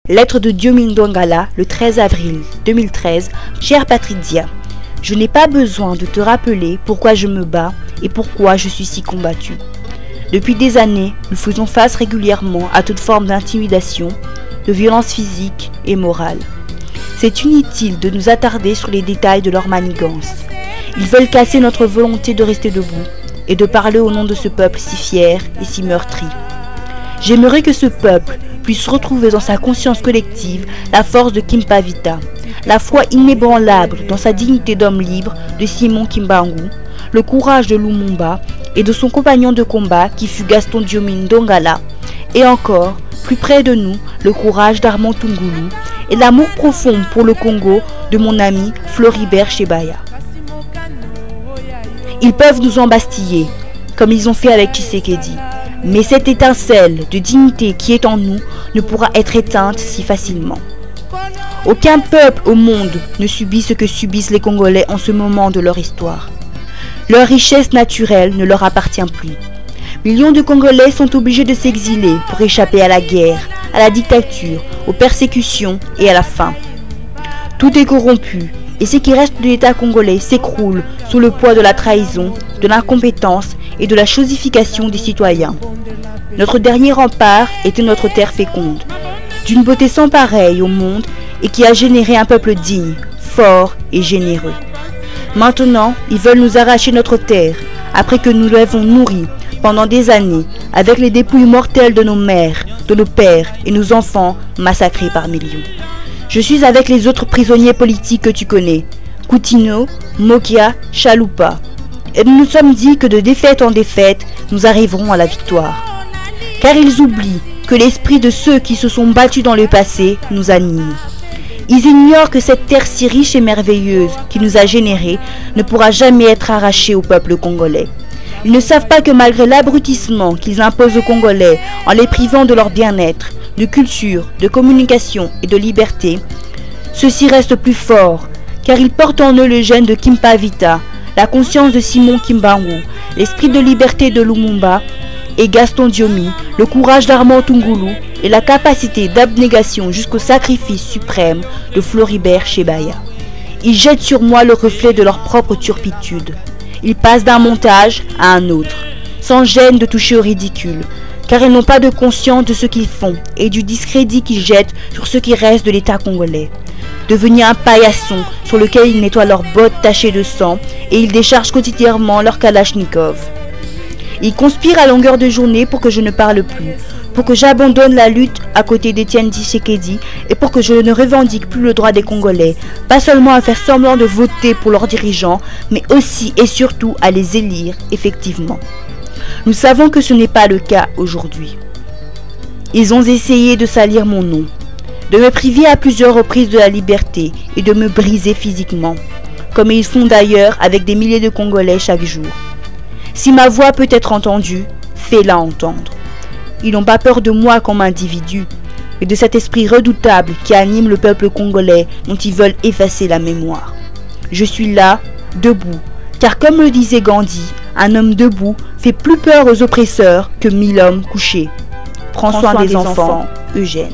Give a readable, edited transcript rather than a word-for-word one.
Lettre de Diomi Ndongala, le 13 avril 2013. Cher Patricia, je n'ai pas besoin de te rappeler pourquoi je me bats et pourquoi je suis si combattu. Depuis des années, nous faisons face régulièrement à toute forme d'intimidation, de violence physique et morale. C'est inutile de nous attarder sur les détails de leur manigance. Ils veulent casser notre volonté de rester debout et de parler au nom de ce peuple si fier et si meurtri. J'aimerais que ce peuple puisse retrouver dans sa conscience collective la force de Kimpavita, la foi inébranlable dans sa dignité d'homme libre de Simon Kimbangu, le courage de Lumumba et de son compagnon de combat qui fut Gaston Diomi Ndongala, et encore, plus près de nous, le courage d'Armand Tungulu et l'amour profond pour le Congo de mon ami Floribert Chebeya. Ils peuvent nous embastiller, comme ils ont fait avec Tshisekedi. Mais cette étincelle de dignité qui est en nous ne pourra être éteinte si facilement. Aucun peuple au monde ne subit ce que subissent les Congolais en ce moment de leur histoire. Leur richesse naturelle ne leur appartient plus. Millions de Congolais sont obligés de s'exiler pour échapper à la guerre, à la dictature, aux persécutions et à la faim. Tout est corrompu et ce qui reste de l'État congolais s'écroule sous le poids de la trahison, de l'incompétence et de la chosification des citoyens. Notre dernier rempart était notre terre féconde, d'une beauté sans pareille au monde et qui a généré un peuple digne, fort et généreux. Maintenant, ils veulent nous arracher notre terre, après que nous l'avons nourrie pendant des années avec les dépouilles mortelles de nos mères, de nos pères et nos enfants massacrés par millions. Je suis avec les autres prisonniers politiques que tu connais, Coutinho, Mokia, Chalupa. Et nous nous sommes dit que de défaite en défaite, nous arriverons à la victoire. Car ils oublient que l'esprit de ceux qui se sont battus dans le passé nous anime. Ils ignorent que cette terre si riche et merveilleuse qui nous a générés ne pourra jamais être arrachée au peuple congolais. Ils ne savent pas que malgré l'abrutissement qu'ils imposent aux Congolais en les privant de leur bien-être, de culture, de communication et de liberté, ceux-ci restent plus forts, car ils portent en eux le gène de Kimpavita, la conscience de Simon Kimbangu, l'esprit de liberté de Lumumba et Gaston Diomi, le courage d'Armand Tungulu et la capacité d'abnégation jusqu'au sacrifice suprême de Floribert Chebeya. Ils jettent sur moi le reflet de leur propre turpitude. Ils passent d'un montage à un autre, sans gêne de toucher au ridicule, car ils n'ont pas de conscience de ce qu'ils font et du discrédit qu'ils jettent sur ce qui reste de l'État congolais. Devenir un paillasson sur lequel ils nettoient leurs bottes tachées de sang et ils déchargent quotidiennement leur kalachnikov. Ils conspirent à longueur de journée pour que je ne parle plus, pour que j'abandonne la lutte à côté d'Étienne Tshisekedi et pour que je ne revendique plus le droit des Congolais, pas seulement à faire semblant de voter pour leurs dirigeants, mais aussi et surtout à les élire effectivement. Nous savons que ce n'est pas le cas aujourd'hui. Ils ont essayé de salir mon nom, de me priver à plusieurs reprises de la liberté et de me briser physiquement, comme ils font d'ailleurs avec des milliers de Congolais chaque jour. Si ma voix peut être entendue, fais-la entendre. Ils n'ont pas peur de moi comme individu, mais de cet esprit redoutable qui anime le peuple congolais dont ils veulent effacer la mémoire. Je suis là, debout, car comme le disait Gandhi, un homme debout fait plus peur aux oppresseurs que 1000 hommes couchés. Prends soin des enfants, Eugène.